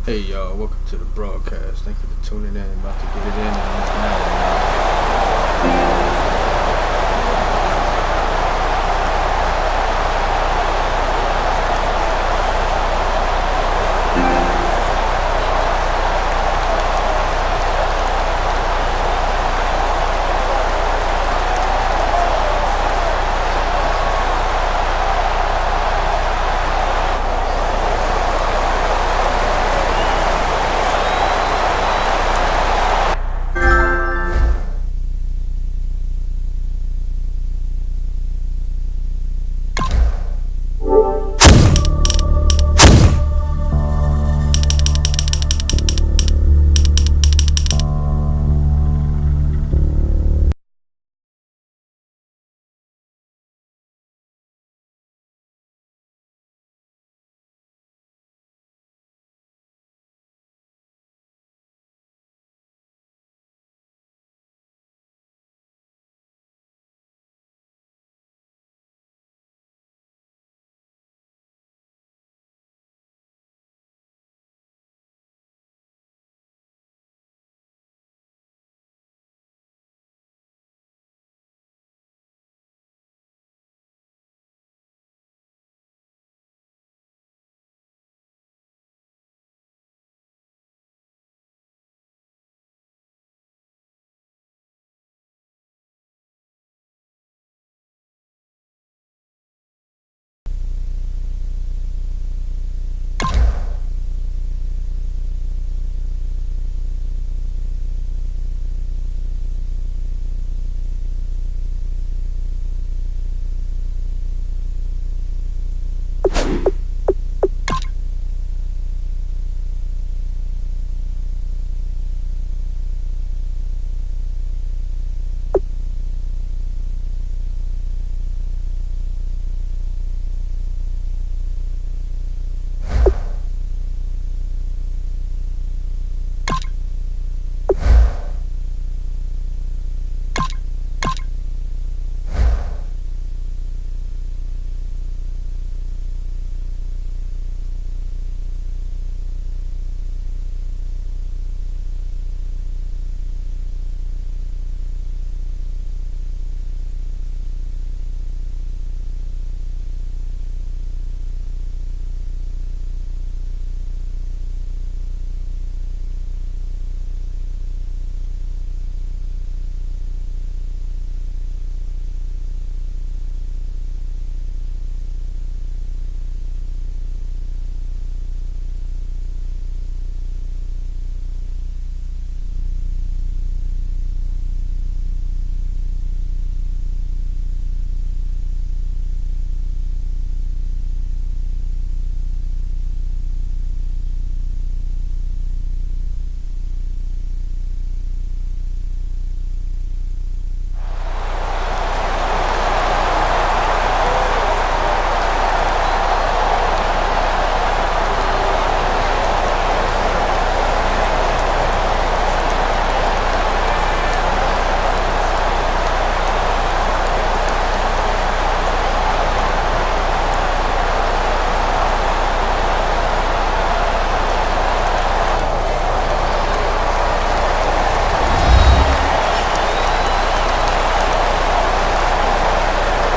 Hey y'all, welcome to the broadcast. Thank you for tuning in. About to get it in this madden.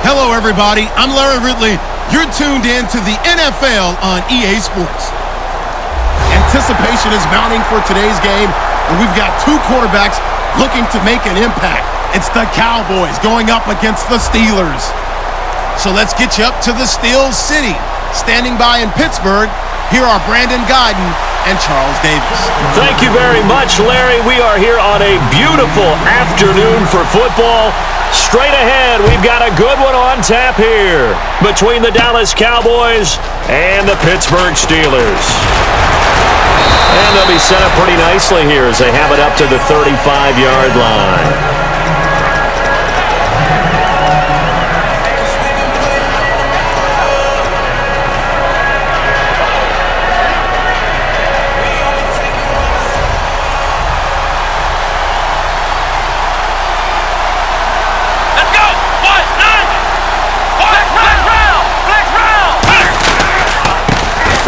Hello, everybody. I'm Larry Ridley. You're tuned in to the NFL on EA Sports. Anticipation is mounting for today's game, and we've got two quarterbacks looking to make an impact. It's the Cowboys going up against the Steelers. So let's get you up to the Steel City. Standing by in Pittsburgh, here are Brandon Guyton and Charles Davis. Thank you very much, Larry. We are here on a beautiful afternoon for football. Straight ahead, we've got a good one on tap here between the Dallas Cowboys and the Pittsburgh Steelers. And they'll be set up pretty nicely here as they have it up to the 35-yard line.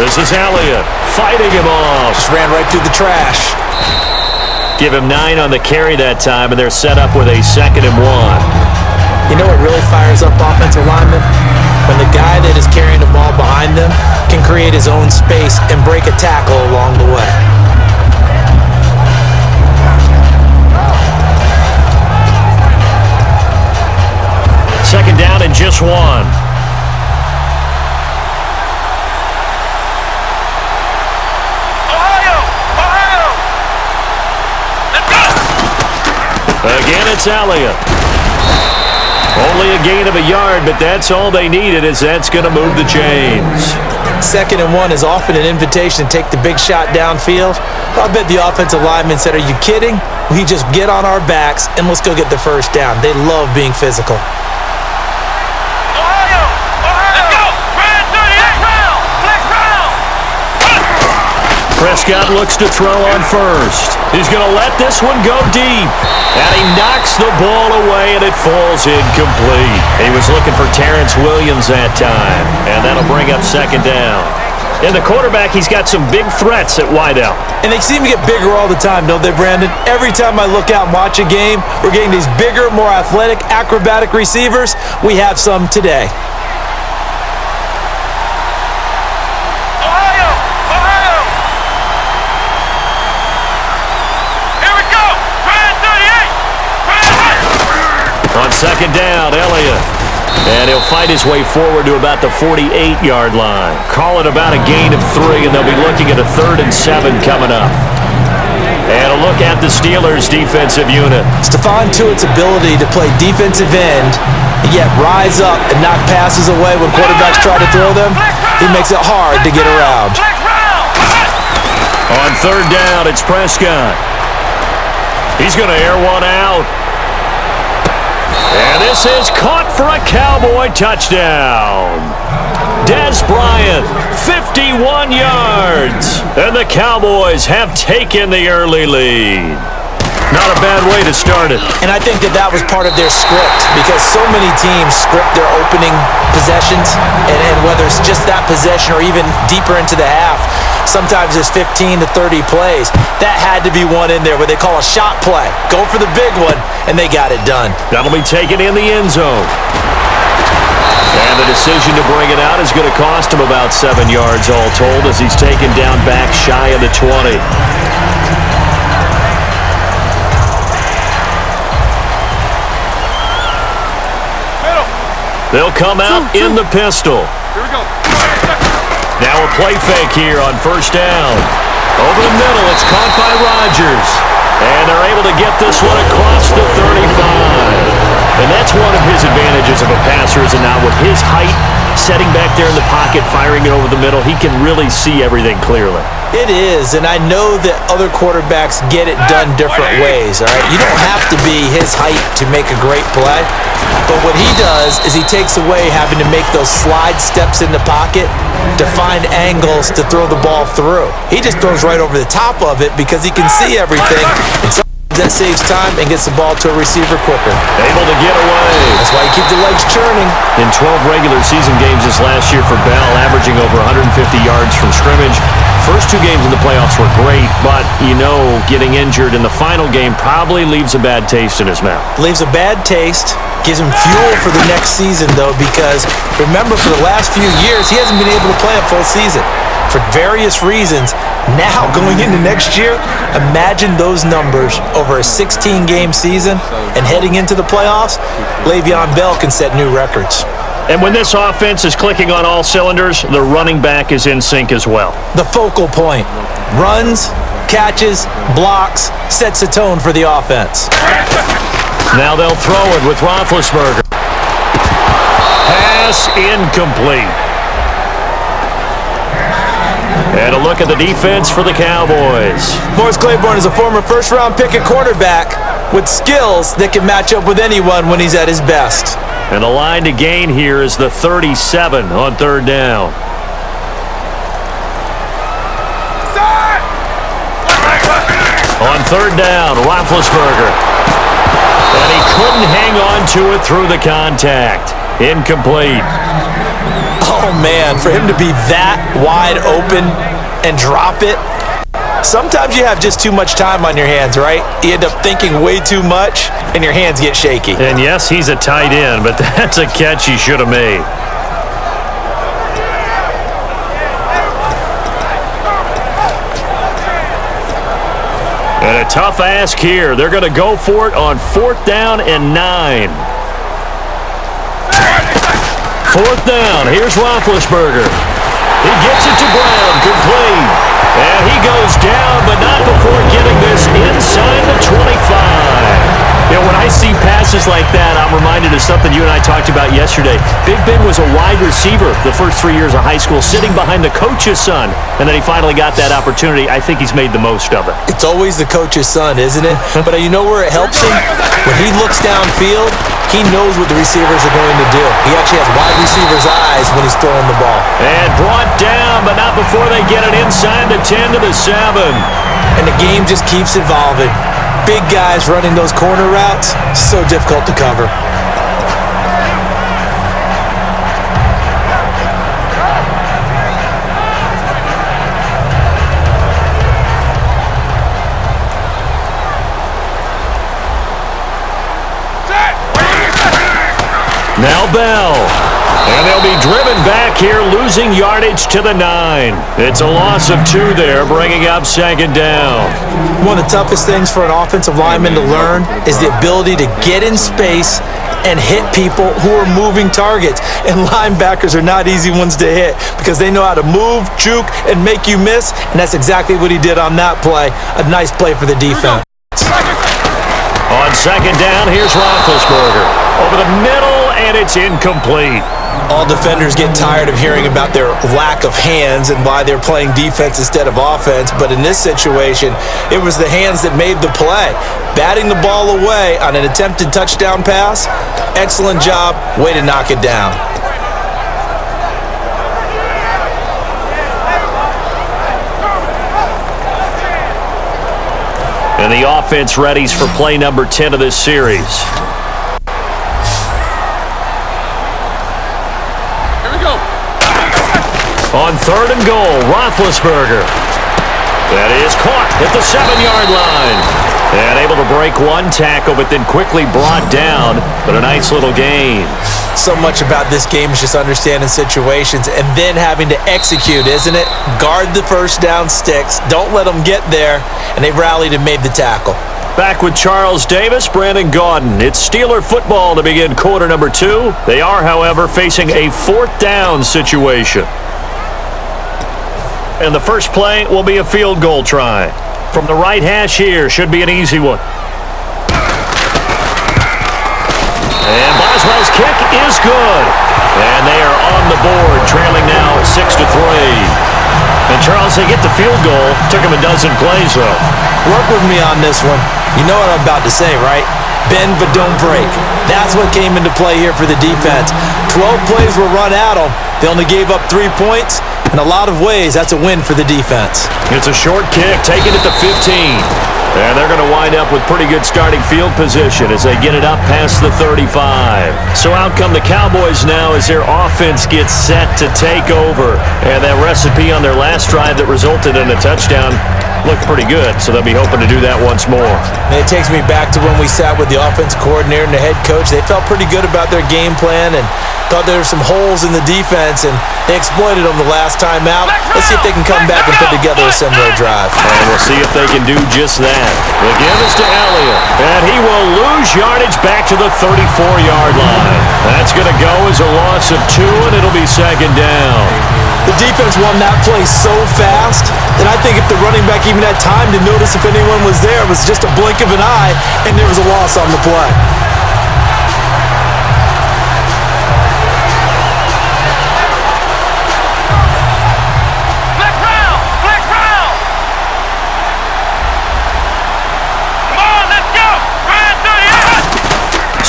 This is Elliott fighting him off. Just ran right through the trash. Give him 9 on the carry that time, and they're set up with a 2nd and 1. You know what really fires up offensive linemen? When the guy that is carrying the ball behind them can create his own space and break a tackle along the way. Second down and just 1. Again, it's Elliott. Only a gain of a yard, but that's all they needed, as that's going to move the chains. 2nd and 1 is often an invitation to take the big shot downfield. I bet the offensive lineman said, "Are you kidding? We just get on our backs and let's go get the first down." They love being physical. Prescott looks to throw on first. He's going to let this one go deep. And he knocks the ball away, and it falls incomplete. He was looking for Terrence Williams that time, and that'll bring up 2nd down. And the quarterback, he's got some big threats at wideout. And they seem to get bigger all the time, don't they, Brandon? Every time I look out and watch a game, we're getting these bigger, more athletic, acrobatic receivers. We have some today. On 2nd down, Elliott. And he'll fight his way forward to about the 48-yard line. Call it about a gain of 3, and they'll be looking at a 3rd and 7 coming up. And a look at the Steelers' defensive unit. Stephon Tuitt's ability to play defensive end, yet rise up and knock passes away when quarterbacks try to throw them, he makes it hard to get around. On 3rd down, it's Prescott. He's going to air one out. And this is caught for a Cowboy touchdown. Dez Bryant, 51 yards. And the Cowboys have taken the early lead. Not a bad way to start it. And I think that was part of their script, because so many teams script their opening possessions, and whether it's just that possession or even deeper into the half, sometimes it's 15 to 30 plays. That had to be one in there where they call a shot play. Go for the big one, and they got it done. That'll be taken in the end zone. And the decision to bring it out is going to cost him about 7 yards all told, as he's taken down back shy of the 20. They'll come out in the pistol. Here we go. Now a play fake here on 1st down. Over the middle, it's caught by Rodgers. And they're able to get this one across the 35. And that's one of his advantages of a passer, is now with his height, setting back there in the pocket, firing it over the middle, he can really see everything clearly. It is, and I know that other quarterbacks get it done different ways, all right? You don't have to be his height to make a great play, but what he does is he takes away having to make those slide steps in the pocket to find angles to throw the ball through. He just throws right over the top of it because he can see everything, and sometimes that saves time and gets the ball to a receiver quicker. Able to get away. That's why you keep the legs churning. In 12 regular season games this last year for Bell, averaging over 150 yards from scrimmage. First 2 games in the playoffs were great, but, getting injured in the final game probably leaves a bad taste in his mouth. Leaves a bad taste, gives him fuel for the next season, though, because remember, for the last few years, he hasn't been able to play a full season for various reasons. Now, going into next year, imagine those numbers over a 16-game season and heading into the playoffs. Le'Veon Bell can set new records. And when this offense is clicking on all cylinders, the running back is in sync as well. The focal point. Runs, catches, blocks, sets the tone for the offense. Now they'll throw it with Roethlisberger. Pass incomplete. And a look at the defense for the Cowboys. Morris Claiborne is a former first-round pick at quarterback with skills that can match up with anyone when he's at his best. And the line to gain here is the 37 on 3rd down. On 3rd down, Roethlisberger. And he couldn't hang on to it through the contact. Incomplete. Oh, man, for him to be that wide open, and drop it. Sometimes you have just too much time on your hands, right? You end up thinking way too much, and your hands get shaky. And yes, he's a tight end, but that's a catch he should have made. And a tough ask here. They're going to go for it on 4th down and 9. 4th down. Here's Roethlisberger. He gets it to Brown. Complete. And he goes down, but not before getting this inside the 25. You know, when I see passes like that, I'm reminded of something you and I talked about yesterday. Big Ben was a wide receiver the first 3 years of high school, sitting behind the coach's son, and then he finally got that opportunity. I think he's made the most of it. It's always the coach's son, isn't it? But you know where it helps him? When he looks downfield, he knows what the receivers are going to do. He actually has wide receivers' eyes when he's throwing the ball. And brought down, but not before they get it inside the 10 to the 7. And the game just keeps evolving. Big guys running those corner routes, so difficult to cover. Now Bell. And they'll be driven back here, losing yardage to the 9. It's a loss of 2 there, bringing up 2nd down. One of the toughest things for an offensive lineman to learn is the ability to get in space and hit people who are moving targets. And linebackers are not easy ones to hit because they know how to move, juke, and make you miss. And that's exactly what he did on that play. A nice play for the defense. On 2nd down, here's Roethlisberger. Over the middle, and it's incomplete. All defenders get tired of hearing about their lack of hands and why they're playing defense instead of offense. But in this situation, it was the hands that made the play. Batting the ball away on an attempted touchdown pass. Excellent job. Way to knock it down. And the offense readies for play number 10 of this series. On 3rd and goal, Roethlisberger. That is caught at the 7-yard line. And able to break one tackle, but then quickly brought down. But a nice little gain. So much about this game is just understanding situations and then having to execute, isn't it? Guard the first down sticks. Don't let them get there. And they rallied and made the tackle. Back with Charles Davis, Brandon Gaudin. It's Steeler football to begin quarter number 2. They are, however, facing a 4th down situation. And the first play will be a field goal try. From the right hash here, should be an easy one. And Boswell's kick is good. And they are on the board, trailing now 6-3. And Charles, they get the field goal. Took him a dozen plays, though. Work with me on this one. You know what I'm about to say, right? Bend but don't break. That's what came into play here for the defense. 12 plays were run at them. They only gave up 3 points. In a lot of ways, that's a win for the defense. It's a short kick, taken at the 15. And they're going to wind up with pretty good starting field position as they get it up past the 35. So out come the Cowboys now as their offense gets set to take over. And that recipe on their last drive that resulted in a touchdown looked pretty good, so they'll be hoping to do that once more. And it takes me back to when we sat with the offense coordinator and the head coach. They felt pretty good about their game plan and thought there were some holes in the defense, and they exploited them the last time out. Let's see if they can come back and put together a similar drive. And we'll see if they can do just that. The give is to Elliott, and he will lose yardage back to the 34-yard line. That's going to go as a loss of 2, and it'll be 2nd down. The defense won that play so fast that I think if the running back even had time to notice if anyone was there, it was just a blink of an eye, and there was a loss on the play.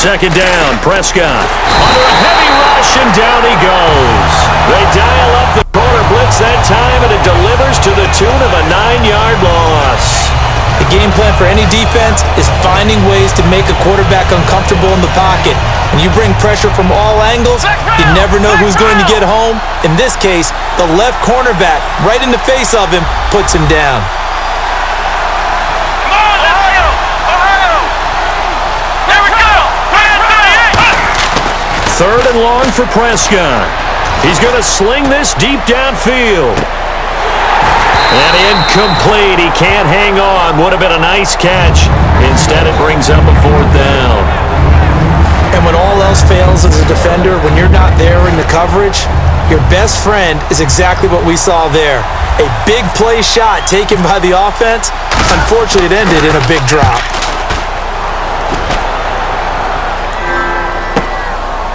Second down, Prescott. Under a heavy rush, and down he goes. They dial up the corner blitz that time, and it delivers to the tune of a 9-yard loss. The game plan for any defense is finding ways to make a quarterback uncomfortable in the pocket. When you bring pressure from all angles, you never know who's going to get home. In this case, the left cornerback, right in the face of him, puts him down. Third and long for Prescott. He's going to sling this deep downfield. And incomplete. He can't hang on. Would have been a nice catch. Instead, it brings up a fourth down. And when all else fails as a defender, when you're not there in the coverage, your best friend is exactly what we saw there. A big play shot taken by the offense. Unfortunately, it ended in a big drop.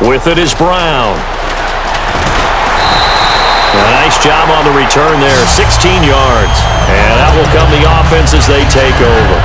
With it is Brown. A nice job on the return there, 16 yards. And that will come the offense as they take over.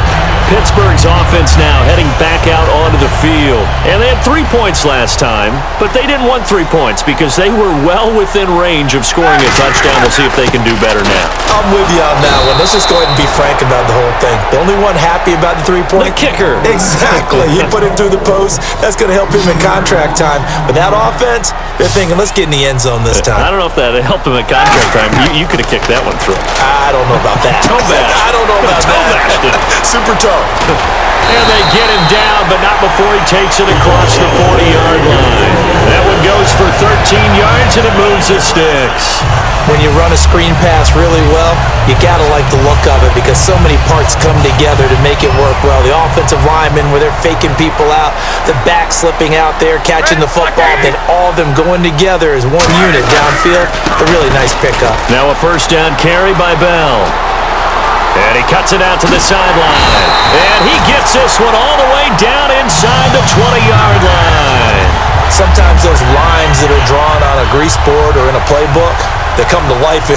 Pittsburgh's offense now heading back out onto the field. And they had 3 points last time, but they didn't want 3 points because they were well within range of scoring a touchdown. We'll see if they can do better now. I'm with you on that one. Let's just go ahead and be frank about the whole thing. The only one happy about the 3-point? The kicker. Exactly. He put it through the post. That's going to help him in contract time. But that offense, they're thinking, let's get in the end zone this time. I don't know if that helped him in contract time. You could have kicked that one through. I don't know about that. I don't know about that. Super toe. And they get him down, but not before he takes it across the 40-yard line. That one goes for 13 yards, and it moves the sticks. When you run a screen pass really well, you got to like the look of it because so many parts come together to make it work well. The offensive linemen, where they're faking people out, the back slipping out there, catching the football, then all of them going together as one unit downfield. A really nice pickup. Now a first down carry by Bell. And he cuts it out to the sideline. And he gets this one all the way down inside the 20-yard line. Sometimes those lines that are drawn on a grease board or in a playbook, they come to life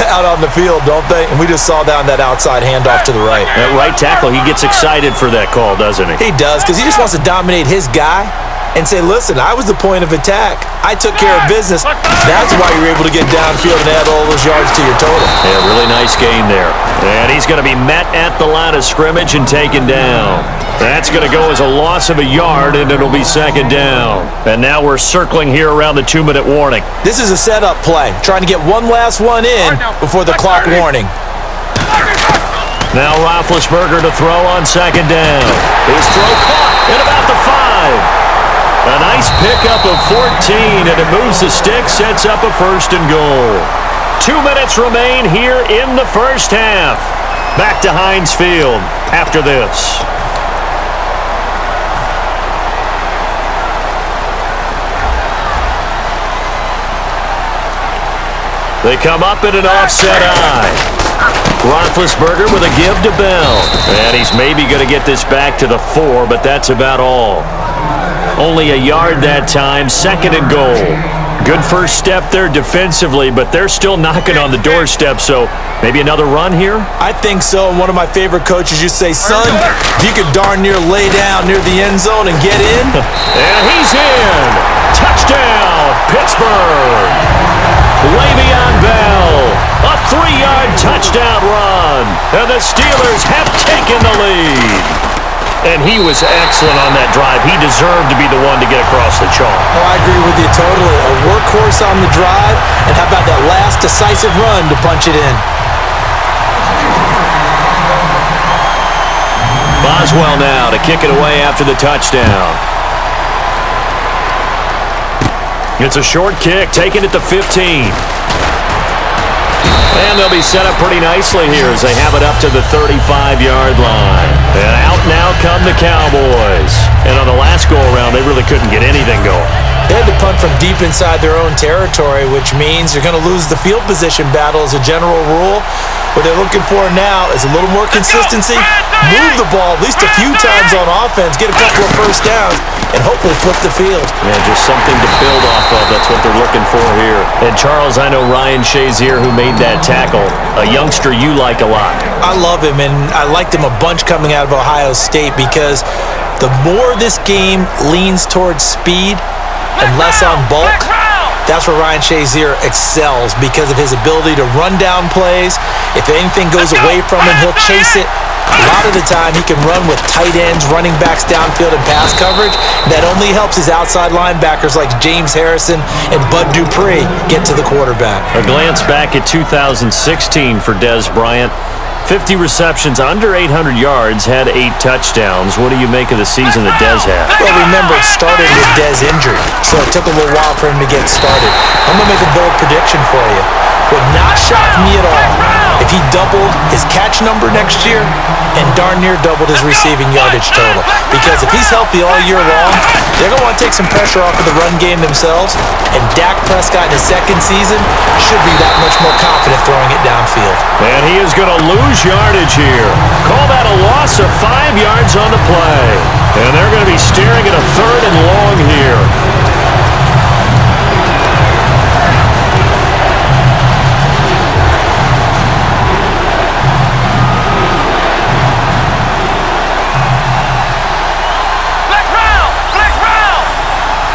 out on the field, don't they? And we just saw that on that outside handoff to the right. That right tackle, he gets excited for that call, doesn't he? He does, because he just wants to dominate his guy and say, listen, I was the point of attack. I took care of business. That's why you're able to get downfield and add all those yards to your total. Yeah, really nice gain there. And he's going to be met at the line of scrimmage and taken down. That's going to go as a loss of a yard, and it'll be second down. And now we're circling here around the 2-minute warning. This is a setup play, trying to get one last one in before the clock warning. Now Roethlisberger to throw on second down. His throw caught at about the 5. A nice pickup of 14, and it moves the stick, sets up a first and goal. 2 minutes remain here in the first half. Back to Heinz Field after this. They come up in an offset eye. Roethlisberger with a give to Bell. And he's maybe going to get this back to the 4, but that's about all. Only a yard that time, second and goal. Good first step there defensively, but they're still knocking on the doorstep, so maybe another run here? I think so. And one of my favorite coaches used to say, son, if you could darn near lay down near the end zone and get in. And he's in. Touchdown, Pittsburgh. Le'Veon Bell, a 3-yard touchdown run. And the Steelers have taken the lead. And he was excellent on that drive. He deserved to be the one to get across the chalk. Oh, I agree with you totally. A workhorse on the drive, and how about that last decisive run to punch it in? Boswell now to kick it away after the touchdown. It's a short kick, taken at the 15. And they'll be set up pretty nicely here as they have it up to the 35-yard line. And out now come the Cowboys. And on the last go-around, they really couldn't get anything going. They had to punt from deep inside their own territory, which means you're going to lose the field position battle as a general rule. What they're looking for now is a little more consistency, move the ball at least a few times on offense, get a couple of first downs, and hopefully flip the field. Yeah, just something to build off of. That's what they're looking for here. And Charles, I know Ryan Shazier, who made that tackle, a youngster you like a lot. I love him, and I liked him a bunch coming out of Ohio State because the more this game leans towards speed and less on bulk, that's where Ryan Shazier excels because of his ability to run down plays. If anything goes away from him, he'll chase it A lot of the time, he can run with tight ends, running backs downfield, and pass coverage. That only helps his outside linebackers like James Harrison and Bud Dupree get to the quarterback. A glance back at 2016 for Dez Bryant. 50 receptions, under 800 yards, had 8 touchdowns. What do you make of the season that Dez had? Well, remember, it started with Dez injured, so it took a little while for him to get started. I'm going to make a bold prediction for you. Would not shock me at all if he doubled his catch number next year and darn near doubled his receiving yardage total. Because if he's healthy all year long, they're going to want to take some pressure off of the run game themselves, and Dak Prescott in his second season should be that much more confident throwing it downfield. And he is going to lose yardage here. Call that a loss of 5 yards on the play. And they're going to be staring at a 3rd and long here.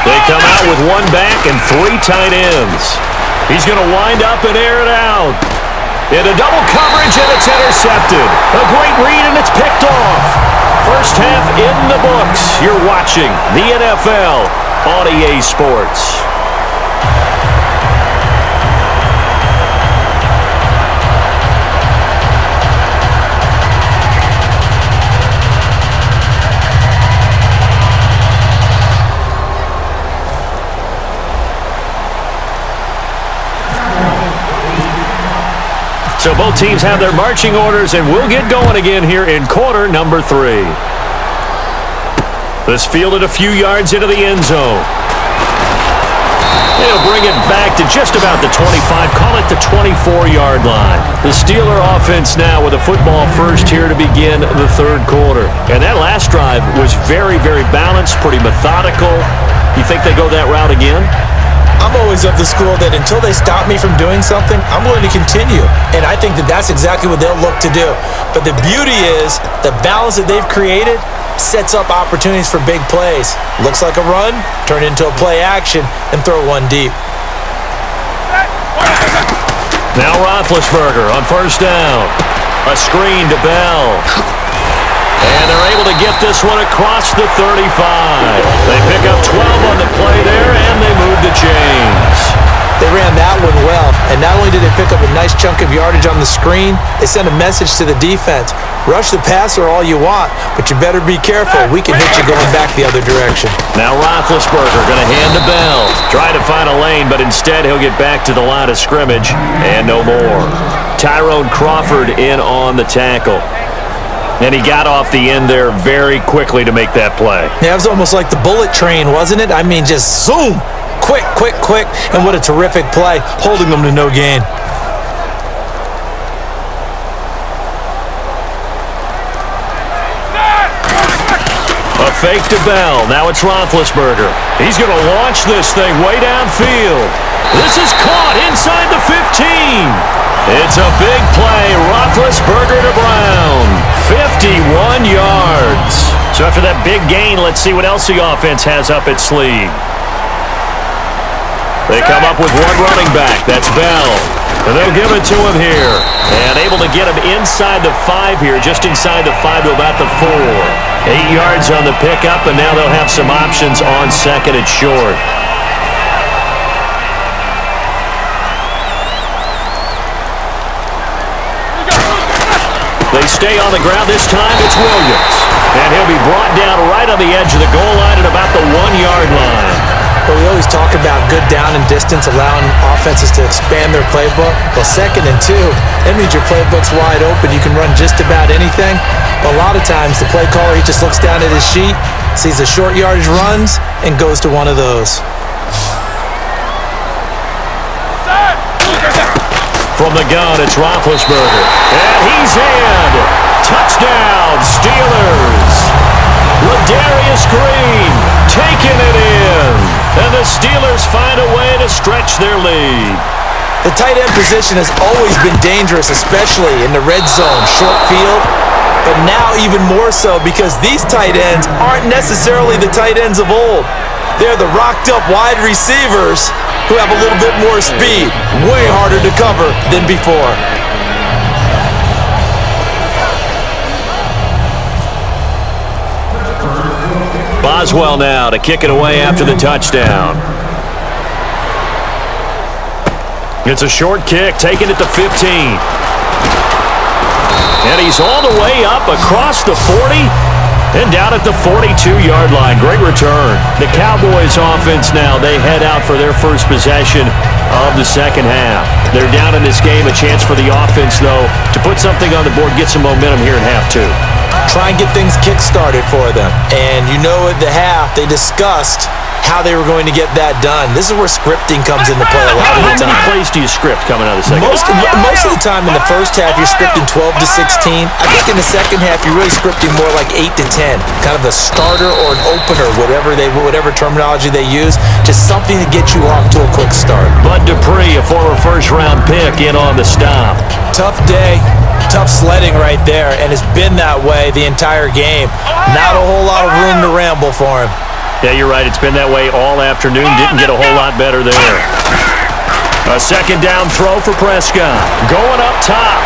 They come out with 1 back and 3 tight ends. He's going to wind up and air it out. Into double coverage, and it's intercepted. A great read, and it's picked off. First half in the books. You're watching the NFL on EA Sports. So both teams have their marching orders, and we'll get going again here in quarter number 3. This fielded a few yards into the end zone. They'll bring it back to just about the 25, call it the 24-yard line. The Steeler offense now with a football first here to begin the 3rd quarter. And that last drive was very, very balanced, pretty methodical. You think they go that route again? I'm always of the school that until they stop me from doing something, I'm going to continue. And I think that that's exactly what they'll look to do. But the beauty is the balance that they've created sets up opportunities for big plays. Looks like a run, turn into a play action, and throw one deep. Now Roethlisberger on first down. A screen to Bell. And they're able to get this one across the 35. They pick up 12 on the play there, and they move the chains. They ran that one well, and not only did they pick up a nice chunk of yardage on the screen, they sent a message to the defense. Rush the passer all you want, but you better be careful. We can hit you going back the other direction. Now Roethlisberger going to hand to Bell. Try to find a lane, but instead he'll get back to the line of scrimmage, and no more. Tyrone Crawford in on the tackle. And he got off the end there very quickly to make that play. Yeah, it was almost like the bullet train, wasn't it? I mean, just zoom! Quick, quick, quick. And what a terrific play, holding them to no gain. A fake to Bell. Now it's Roethlisberger. He's going to launch this thing way downfield. This is caught inside the 15. It's a big play. Roethlisberger to Brown. 51 yards. So after that big gain, let's see what else the offense has up its sleeve. They come up with 1 running back. That's Bell. And they'll give it to him here. And able to get him inside the 5 here, just inside the 5 to about the 4. 8 yards on the pickup, and now they'll have some options on second and short. They stay on the ground. This time it's Williams. And he'll be brought down right on the edge of the goal line at about the 1-yard line. Well, we always talk about good down and distance, allowing offenses to expand their playbook. Well, 2nd and 2, that means your playbook's wide open. You can run just about anything. But a lot of times, the play caller, he just looks down at his sheet, sees the short yardage runs, and goes to one of those. From the gun, it's Roethlisberger. And he's in. Touchdown, Steelers. Ladarius Green taking it in. And the Steelers find a way to stretch their lead. The tight end position has always been dangerous, especially in the red zone, short field. But now even more so because these tight ends aren't necessarily the tight ends of old. They're the rocked-up wide receivers who have a little bit more speed. Way harder to cover than before. Boswell now to kick it away after the touchdown. It's a short kick, taking it to 15. And he's all the way up across the 40 and down at the 42-yard line. Great return. The Cowboys offense now, they head out for their first possession of the second half. They're down in this game. A chance for the offense, though, to put something on the board, get some momentum here in half two. Try and get things kick-started for them. And you know at the half, they discussed how they were going to get that done. This is where scripting comes into play a lot of the time. How many plays do you script coming out of the second half? Most of the time in the first half, you're scripting 12 to 16. I think in the second half, you're really scripting more like 8 to 10. Kind of a starter or an opener, whatever terminology they use. Just something to get you off to a quick start. Bud Dupree, a former first-round pick, in on the stop. Tough day. Tough sledding right there, and it's been that way the entire game. Not a whole lot of room to ramble for him. Yeah, you're right. It's been that way all afternoon. Didn't get a whole lot better there. A second down throw for Prescott. Going up top.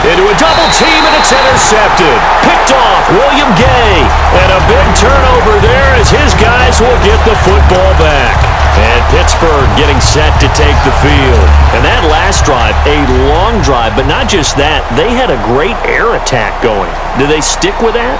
Into a double team, and it's intercepted. Picked off William Gay. And a big turnover there as his guys will get the football back. And Pittsburgh getting set to take the field. And that last drive, a long drive, but not just that. They had a great air attack going. Do they stick with that?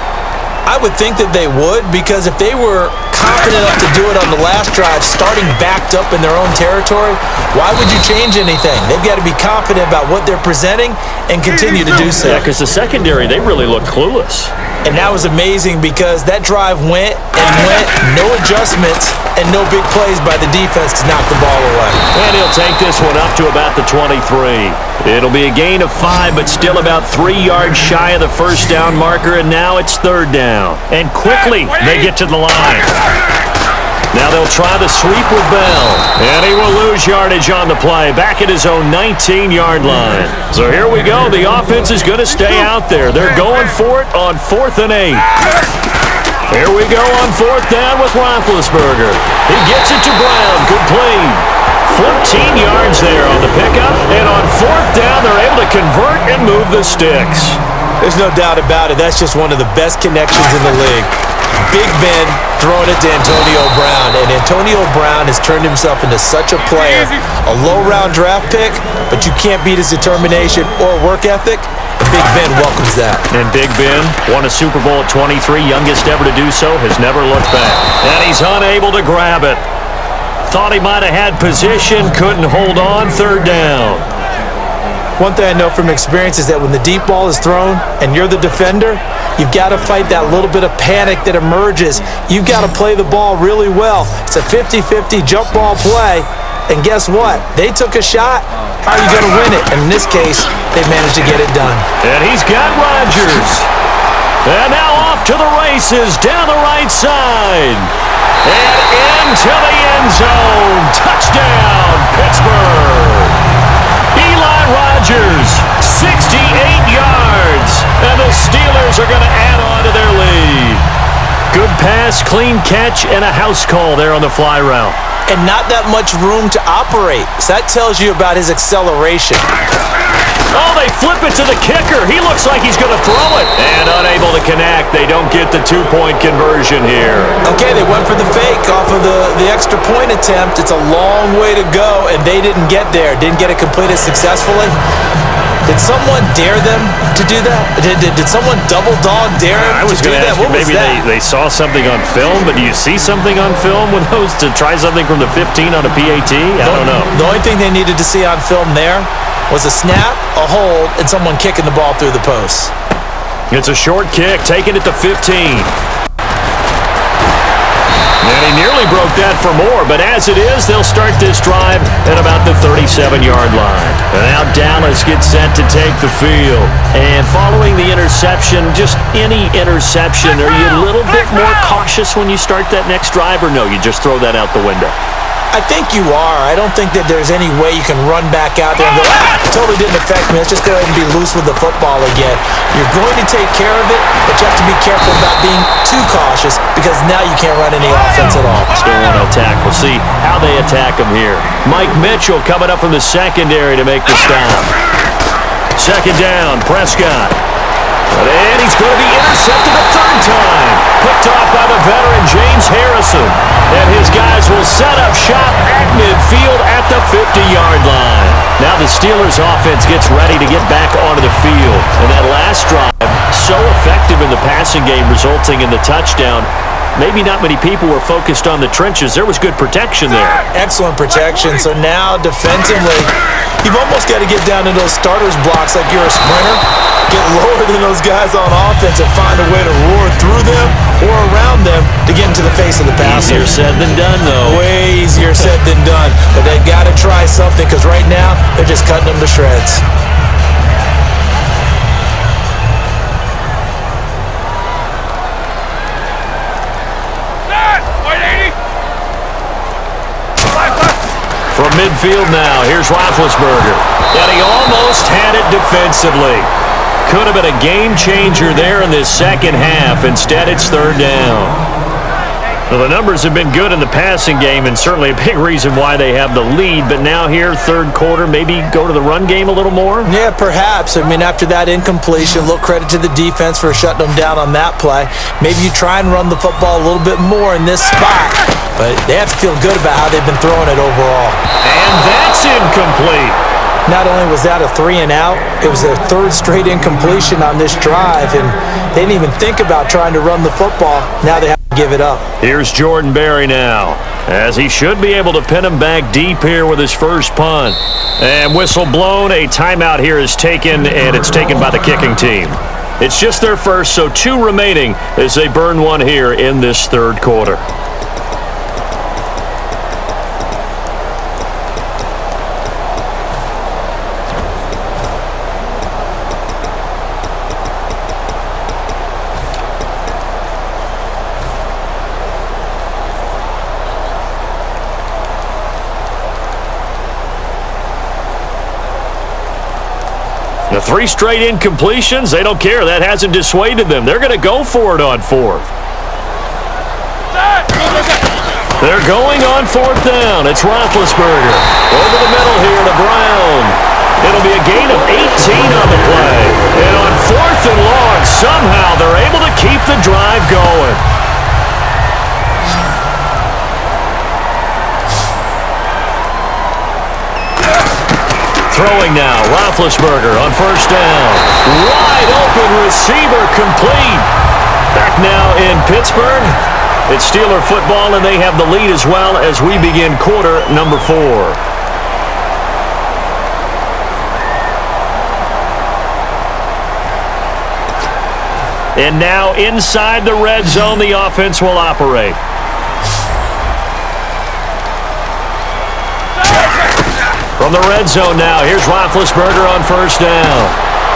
I would think that they would, because if they were confident enough to do it on the last drive, starting backed up in their own territory, why would you change anything? They've got to be confident about what they're presenting and continue to do so. Yeah, because the secondary, they really looked clueless. And that was amazing because that drive went and went, no adjustments, and no big plays by the defense to knock the ball away. And he'll take this one up to about the 23. It'll be a gain of 5, but still about 3 yards shy of the first down marker, and now it's third down. And quickly, they get to the line. Now they'll try the sweep with Bell. And he will lose yardage on the play, back at his own 19-yard line. So here we go. The offense is going to stay out there. They're going for it on 4th and 8. Here we go on 4th down with Roethlisberger. He gets it to Brown. Complete. 14 yards there on the pickup. And on 4th down, they're able to convert and move the sticks. There's no doubt about it. That's just one of the best connections in the league. Big Ben throwing it to Antonio Brown, and Antonio Brown has turned himself into such a player. A low-round draft pick, but you can't beat his determination or work ethic, and Big Ben welcomes that. And Big Ben won a Super Bowl at 23, youngest ever to do so, has never looked back. And he's unable to grab it. Thought he might have had position, couldn't hold on, third down. One thing I know from experience is that when the deep ball is thrown and you're the defender, you've got to fight that little bit of panic that emerges. You've got to play the ball really well. It's a 50-50 jump ball play, and guess what? They took a shot. How are you going to win it? And in this case, they managed to get it done. And he's got Rodgers. And now off to the races down the right side. And into the end zone. Touchdown, Pittsburgh. Eli Rodgers, 68 yards, and the Steelers are going to add on to their lead. Good pass, clean catch, and a house call there on the fly route. And not that much room to operate. So that tells you about his acceleration. Oh, they flip it to the kicker. He looks like he's going to throw it. And unable to connect. They don't get the two-point conversion here. Okay, they went for the fake off of the extra point attempt. It's a long way to go, and they didn't get there. Didn't get it completed successfully. Did someone dare them to do that? Did someone double dog dare them to do that? What was that? Maybe they saw something on film, but do you see something on film with those to try something from the 15 on a PAT? I don't know. The only thing they needed to see on film there was a snap, a hold, and someone kicking the ball through the post. It's a short kick, taking it to 15. And he nearly broke that for more, but as it is, they'll start this drive at about the 37-yard line. And now Dallas gets set to take the field. And following the interception, just any interception, are you a little bit more cautious when you start that next drive, or no, you just throw that out the window? I think you are. I don't think that there's any way you can run back out there and go, it totally didn't affect me. Let's just go ahead and be loose with the football again. You're going to take care of it, but you have to be careful about being too cautious because now you can't run any offense at all. Still want to attack. We'll see how they attack him here. Mike Mitchell coming up from the secondary to make the stop. Second down, Prescott. And he's going to be intercepted a third time. Picked off by the veteran James Harrison. And his guys will set up shop at midfield at the 50-yard line. Now the Steelers offense gets ready to get back onto the field. And that last drive, so effective in the passing game, resulting in the touchdown. Maybe not many people were focused on the trenches. There was good protection there. Excellent protection. So now defensively, you've almost got to get down to those starters blocks like you're a sprinter. Get lower than those guys on offense and find a way to roar through them or around them to get into the face of the passer. Easier said than done, though. Way easier said than done. But they've got to try something because right now they're just cutting them to shreds. From midfield now, here's Roethlisberger. And he almost had it defensively. Could have been a game changer there in this second half. Instead, it's third down. Well, the numbers have been good in the passing game and certainly a big reason why they have the lead. But now here, third quarter, maybe go to the run game a little more? Yeah, perhaps. I mean, after that incompletion, a little credit to the defense for shutting them down on that play. Maybe you try and run the football a little bit more in this spot. But they have to feel good about how they've been throwing it overall. And that's incomplete. Not only was that a 3-and-out, it was their third straight incompletion on this drive, and they didn't even think about trying to run the football. Now they have to give it up. Here's Jordan Berry now, as he should be able to pin him back deep here with his first punt. And whistle blown, a timeout here is taken, and it's taken by the kicking team. It's just their first, so 2 remaining as they burn one here in this third quarter. The 3 straight incompletions, they don't care. That hasn't dissuaded them. They're going to go for it on fourth. They're going on fourth down. It's Roethlisberger. Over the middle here to Brown. It'll be a gain of 18 on the play. And on fourth and long, somehow they're able to keep the drive going. Throwing now, Roethlisberger on first down. Wide open receiver complete. Back now in Pittsburgh. It's Steeler football, and they have the lead as well as we begin quarter number 4. And now inside the red zone, the offense will operate. From the red zone now, here's Roethlisberger on first down.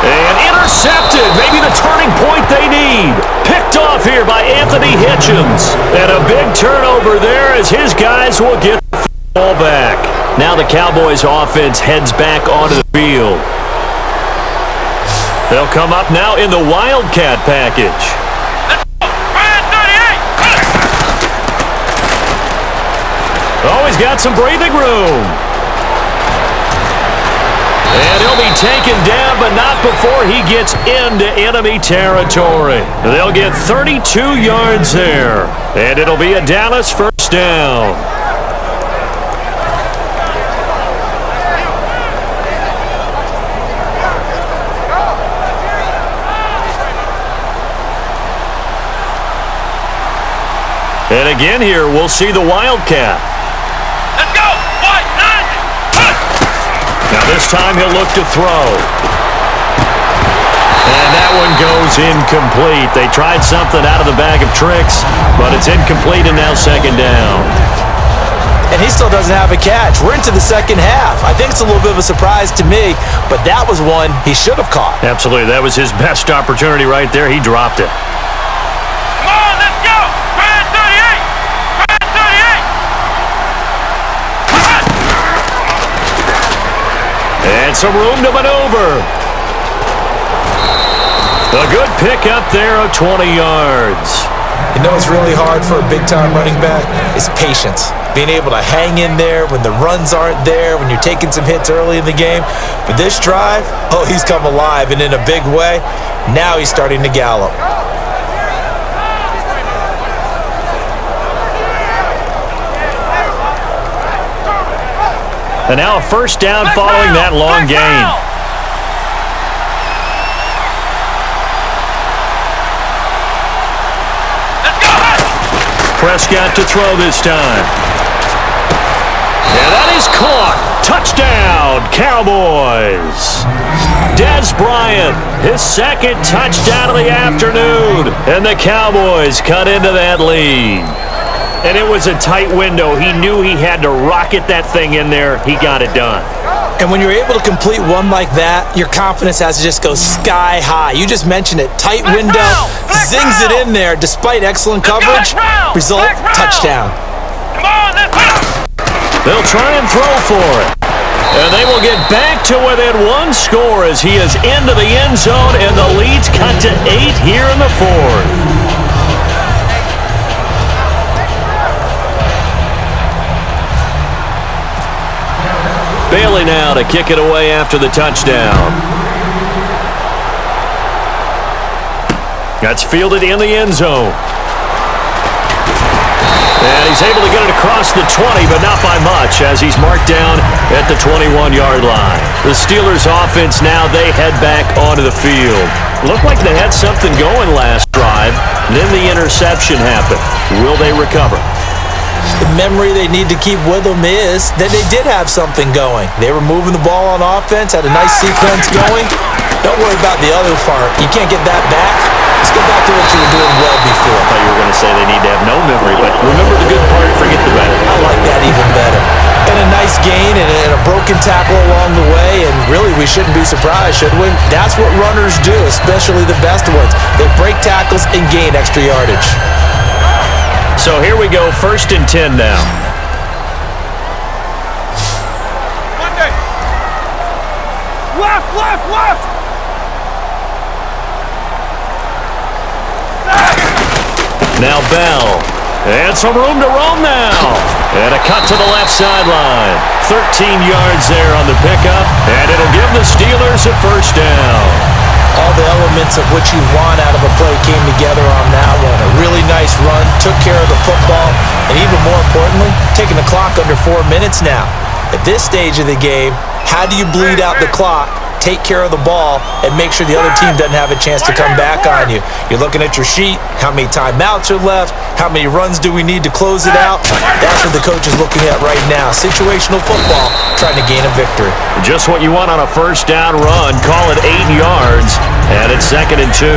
And intercepted, maybe the turning point they need. Picked off here by Anthony Hitchens. And a big turnover there as his guys will get the ball back. Now the Cowboys offense heads back onto the field. They'll come up now in the Wildcat package. Oh, he's got some breathing room. And he'll be taken down, but not before he gets into enemy territory. They'll get 32 yards there. And it'll be a Dallas first down. And again here, we'll see the Wildcat. Let's go! White, 9, Now this time he'll look to throw. And that one goes incomplete. They tried something out of the bag of tricks, but it's incomplete and now second down. And he still doesn't have a catch. We're into the second half. I think it's a little bit of a surprise to me, but that was one he should have caught. Absolutely. That was his best opportunity right there. He dropped it. come on, let's go! Brand 38! Brand 38! And some room to maneuver. A good pickup there of 20 yards. You know what's really hard for a big-time running back? Is patience. being able to hang in there when the runs aren't there, when you're taking some hits early in the game. But this drive, oh, he's come alive, and in a big way. Now he's starting to gallop. And now a first down following that long gain. Prescott to throw this time. And that is caught. Touchdown, Cowboys. Dez Bryant, his second touchdown of the afternoon. And the Cowboys cut into that lead. And it was a tight window. He knew he had to rocket that thing in there. He got it done. And when you're able to complete one like that, your confidence has to just go sky high. You just mentioned it. Tight window, zings it in there despite excellent coverage. Result, touchdown. Come on, let's go! They'll try and throw for it. And they will get back to within one score as he is into the end zone, and the lead's cut to 8 here in the fourth. Bailey now to kick it away after the touchdown. That's fielded in the end zone. And he's able to get it across the 20, but not by much, as he's marked down at the 21-yard line. The Steelers' offense now, they head back onto the field. Looked like they had something going last drive. Then the interception happened. Will they recover? The memory they need to keep with them is that they did have something going. They were moving the ball on offense, had a nice sequence going. Don't worry about the other part. You can't get that back. Let's go back to what you were doing well before. I thought you were going to say they need to have no memory, but remember the good part, forget the bad. I like that even better. And a nice gain and a broken tackle along the way, and really we shouldn't be surprised, should we? That's what runners do, especially the best ones. They break tackles and gain extra yardage. So here we go, 1st and 10 now. Monday! Left, left, left! Now Bell. And some room to roam now. And a cut to the left sideline. 13 yards there on the pickup. And it'll give the Steelers a first down. All the elements of what you want out of a play came together on that one. A really nice run, took care of the football, and even more importantly, taking the clock under 4 minutes now. At this stage of the game, how do you bleed out the clock, take care of the ball, and make sure the other team doesn't have a chance to come back on you? You're looking at your sheet, how many timeouts are left, how many runs do we need to close it out? That's what the coach is looking at right now. Situational football, trying to gain a victory. Just what you want on a first down run. Call it 8 yards, and it's 2nd and 2.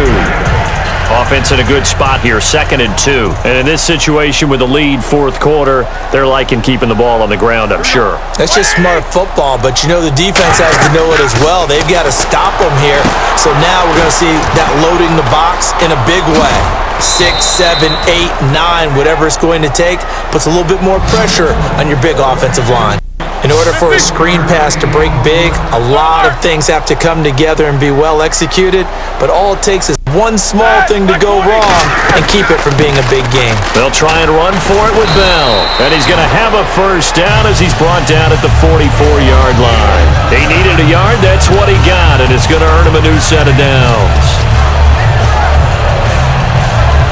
Offense in a good spot here, 2nd and 2. And in this situation with the lead, 4th quarter, they're liking keeping the ball on the ground, I'm sure. That's just smart football, but you know the defense has to know it as well. They've got to stop them here. So now we're going to see that loading the box in a big way. 6, 7, 8, 9, whatever it's going to take, puts a little bit more pressure on your big offensive line. In order for a screen pass to break big, a lot of things have to come together and be well executed, but all it takes is one small thing to go wrong and keep it from being a big game. They'll try and run for it with Bell, and he's going to have a first down as he's brought down at the 44-yard line. He needed a yard, that's what he got, and it's going to earn him a new set of downs.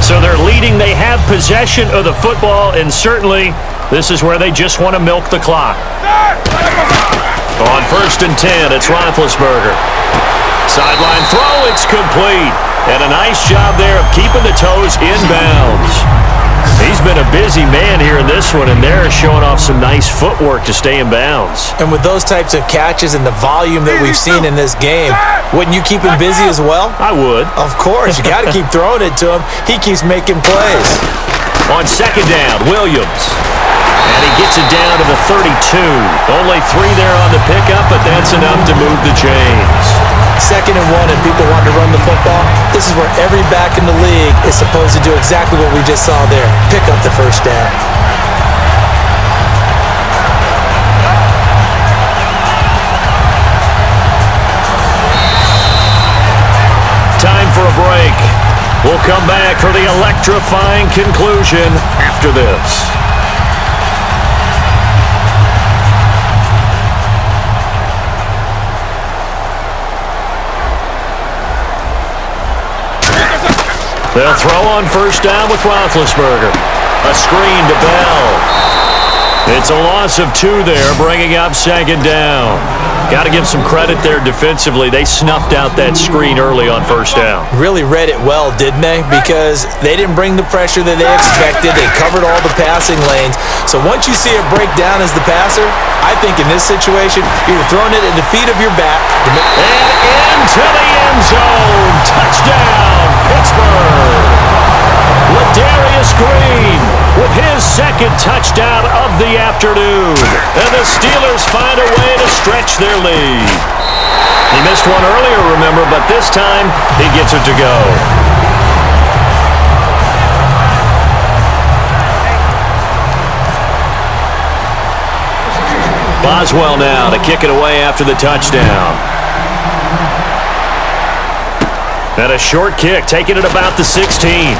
So they're leading. They have possession of the football, and certainly this is where they just want to milk the clock. On 1st and 10, it's Roethlisberger. Sideline throw, it's complete. And a nice job there of keeping the toes in bounds. He's been a busy man here in this one, and they're showing off some nice footwork to stay in bounds. And with those types of catches and the volume that we've seen in this game, wouldn't you keep him busy as well? I would. Of course. You got to keep throwing it to him. He keeps making plays. On 2nd down, Williams. And he gets it down to the 32. Only 3 there on the pickup, but that's enough to move the chains. 2nd and 1 and people want to run the football. This is where every back in the league is supposed to do exactly what we just saw there. Pick up the first down. Time for a break. We'll come back for the electrifying conclusion after this. They'll throw on first down with Roethlisberger. A screen to Bell. It's a loss of 2 there, bringing up second down. Got to give some credit there defensively. They snuffed out that screen early on first down. Really read it well, didn't they? Because they didn't bring the pressure that they expected. They covered all the passing lanes. So once you see it break down as the passer, I think in this situation, you're throwing it at the feet of your back. And into the end zone. Touchdown, Pittsburgh. Ladarius Green with his second touchdown of the afternoon. And the Steelers find a way to stretch their lead. He missed one earlier, remember, but this time he gets it to go. Boswell now to kick it away after the touchdown. And a short kick, taking it about the 16.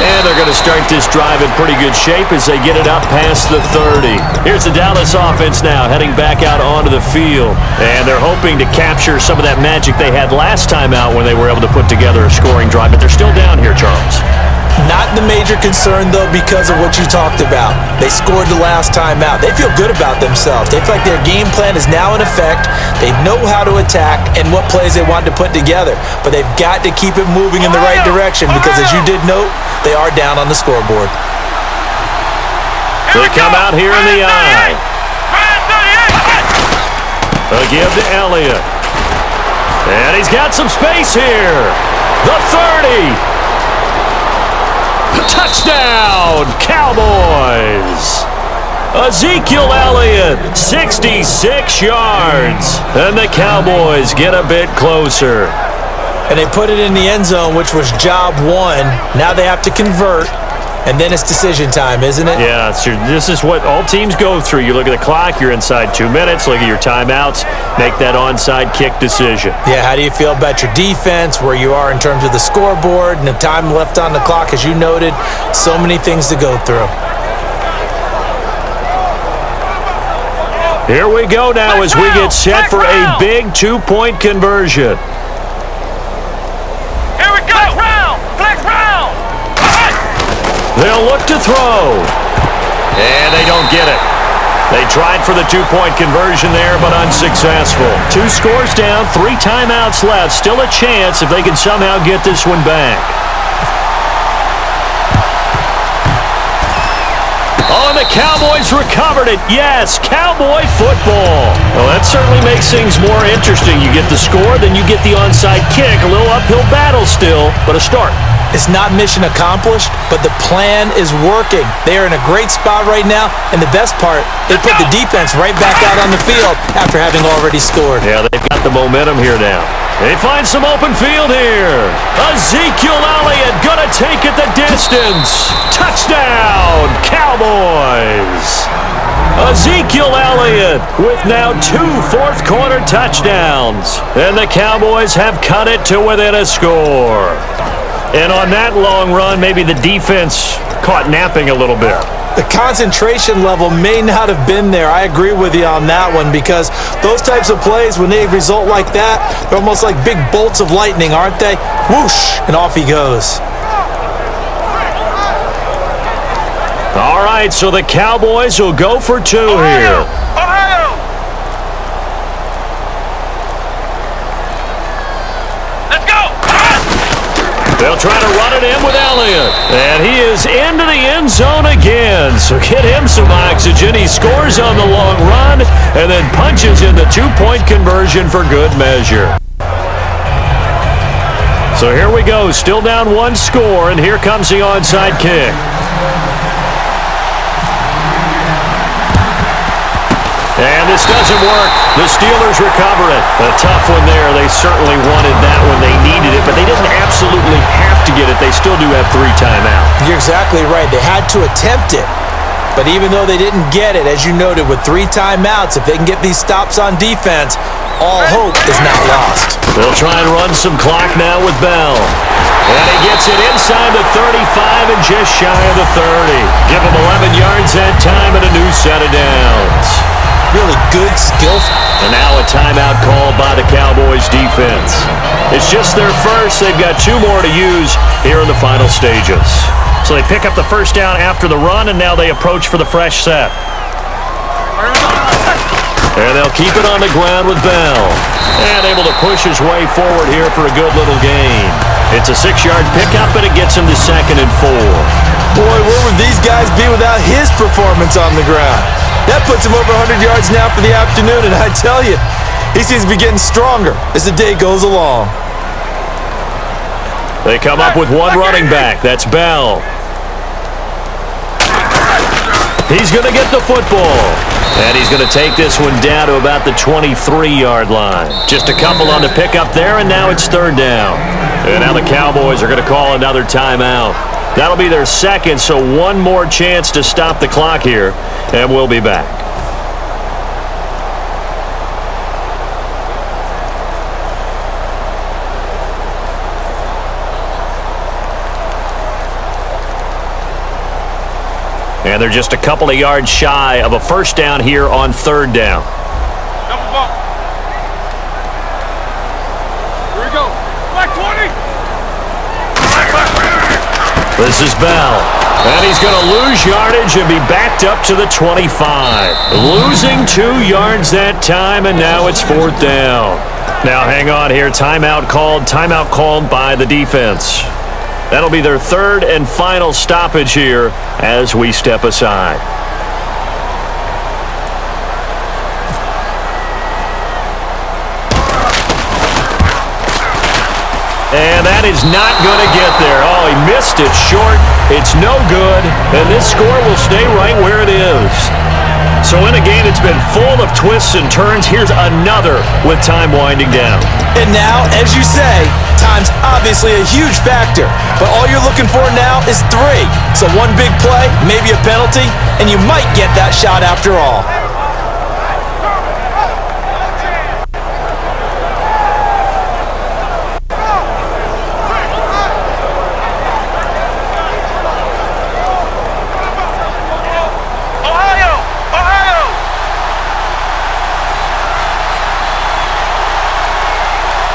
And they're going to start this drive in pretty good shape as they get it up past the 30. Here's the Dallas offense now heading back out onto the field. And they're hoping to capture some of that magic they had last time out when they were able to put together a scoring drive. But they're still down here, Charles. Not the major concern, though, because of what you talked about. They scored the last time out. They feel good about themselves. They feel like their game plan is now in effect. They know how to attack and what plays they want to put together. But they've got to keep it moving in the right direction because, as you did note, they are down on the scoreboard. They come out here in the eye. A give to Elliott. And he's got some space here. The 30. Touchdown, Cowboys! Ezekiel Elliott, 66 yards. And the Cowboys get a bit closer. And they put it in the end zone, which was job one. Now they have to convert. And then it's decision time, isn't it? Yeah, this is what all teams go through. You look at the clock, you're inside 2 minutes, look at your timeouts, make that onside kick decision. Yeah, how do you feel about your defense, where you are in terms of the scoreboard, and the time left on the clock, as you noted, so many things to go through. Here we go now as we get set for a big 2-point conversion. Here we go! Flex round! They'll look to throw. And they don't get it. They tried for the 2-point conversion there, but unsuccessful. 2 scores down, 3 timeouts left. Still a chance if they can somehow get this one back. Oh, and the Cowboys recovered it. Yes, Cowboy football. Well, that certainly makes things more interesting. You get the score, then you get the onside kick. A little uphill battle still, but a start. It's not mission accomplished, but the plan is working. They are in a great spot right now, and the best part, they put the defense right back out on the field after having already scored. Yeah, they've got the momentum here now. They find some open field here. Ezekiel Elliott gonna take it the distance. Touchdown, Cowboys! Ezekiel Elliott with now 2 fourth-quarter touchdowns. And the Cowboys have cut it to within a score. And on that long run, maybe the defense caught napping a little bit. The concentration level may not have been there. I agree with you on that one, because those types of plays, when they result like that, they're almost like big bolts of lightning, aren't they? Whoosh, and off he goes. All right, so the Cowboys will go for 2 here. They'll try to run it in with Elliott. And he is into the end zone again. So get him some oxygen. He scores on the long run and then punches in the 2-point conversion for good measure. So here we go. Still down 1 score, and here comes the onside kick. And this doesn't work. The Steelers recover it. A tough one there. They certainly wanted that one. They needed it, but they didn't absolutely have to get it. They still do have 3 timeouts. You're exactly right. They had to attempt it. But even though they didn't get it, as you noted, with 3 timeouts, if they can get these stops on defense, all hope is not lost. They'll try and run some clock now with Bell. And he gets it inside the 35 and just shy of the 30. Give him 11 yards that time and a new set of downs. Really good, skillful. And now a timeout called by the Cowboys defense. It's just their first. They've got 2 more to use here in the final stages. So they pick up the first down after the run, and now they approach for the fresh set. And they'll keep it on the ground with Bell. And able to push his way forward here for a good little gain. It's a 6-yard pickup, and it gets him to 2nd and 4. Boy, where would these guys be without his performance on the ground? That puts him over 100 yards now for the afternoon, and I tell you, he seems to be getting stronger as the day goes along. They come up with one running back. That's Bell. He's going to get the football. And he's going to take this one down to about the 23-yard line. Just a couple on the pickup there, and now it's 3rd down. And now the Cowboys are going to call another timeout. That'll be their second, so one more chance to stop the clock here, and we'll be back. And they're just a couple of yards shy of a first down here on 3rd down. Double bump. Here we go. Black 20. This is Bell. And he's going to lose yardage and be backed up to the 25. Losing 2 yards that time, and now it's 4th down. Now hang on here. Timeout called by the defense. That'll be their 3rd and final stoppage here as we step aside. And that is not going to get there. Oh, he missed it short. It's no good. And this score will stay right where it is. So in a game that's been full of twists and turns, here's another with time winding down. And now, as you say, time's obviously a huge factor. But all you're looking for now is 3. So one big play, maybe a penalty, and you might get that shot after all.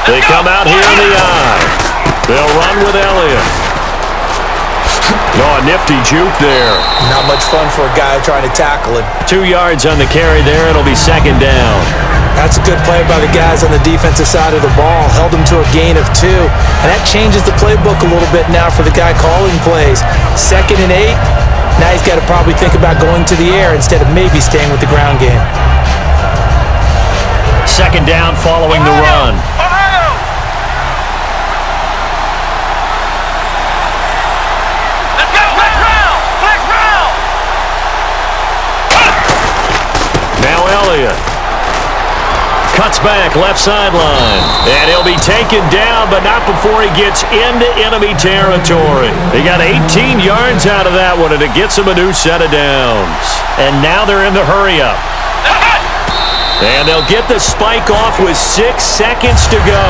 They come out here in the eye. They'll run with Elliott. Oh, a nifty juke there. Not much fun for a guy trying to tackle him. 2 yards on the carry there. It'll be 2nd down. That's a good play by the guys on the defensive side of the ball. Held him to a gain of 2. And that changes the playbook a little bit now for the guy calling plays. 2nd and 8. Now he's got to probably think about going to the air instead of maybe staying with the ground game. 2nd down following the run. Elliott cuts back left sideline, and he'll be taken down, but not before he gets into enemy territory. He got 18 yards out of that one, and it gets him a new set of downs. And now they're in the hurry-up. And they'll get the spike off with 6 seconds to go.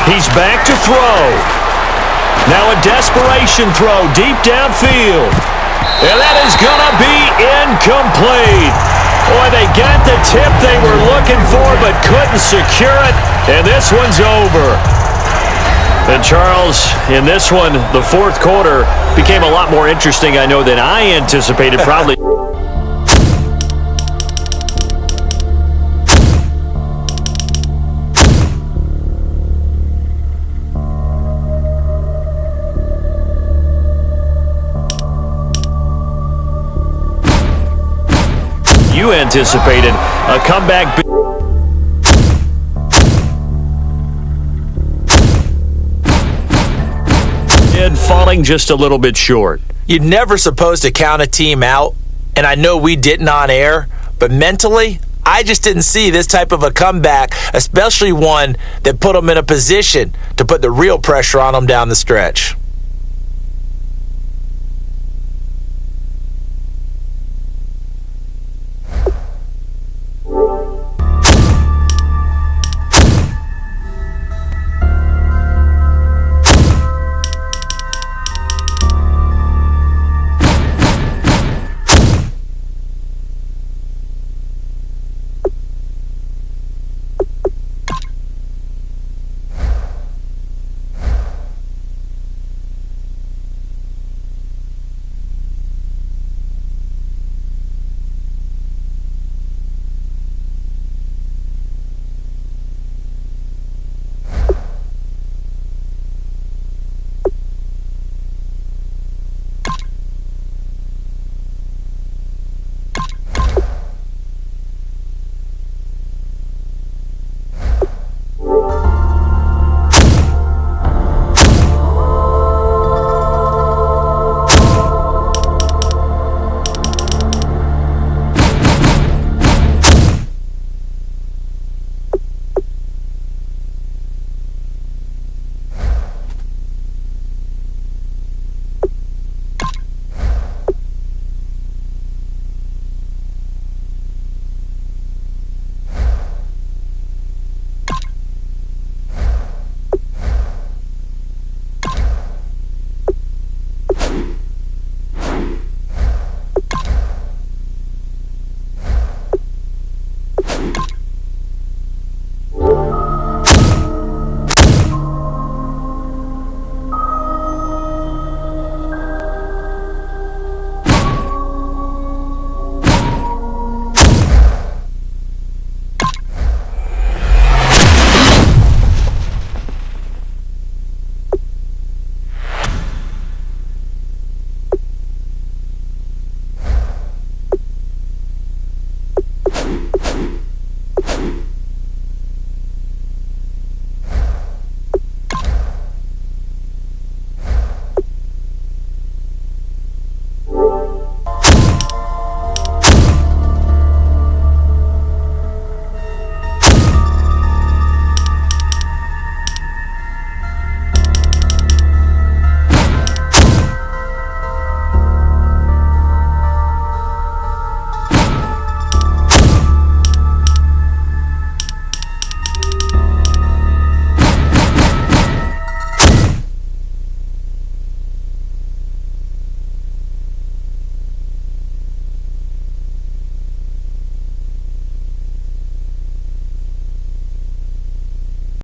He's back to throw. Now a desperation throw deep downfield. And that is going to be incomplete. Boy, they got the tip they were looking for but couldn't secure it. And this one's over. And Charles, in this one, the 4th quarter became a lot more interesting, I know, than I anticipated. Probably. You anticipated a comeback. Falling just a little bit short. You're never supposed to count a team out, and I know we didn't on air, but mentally, I just didn't see this type of a comeback, especially one that put them in a position to put the real pressure on them down the stretch.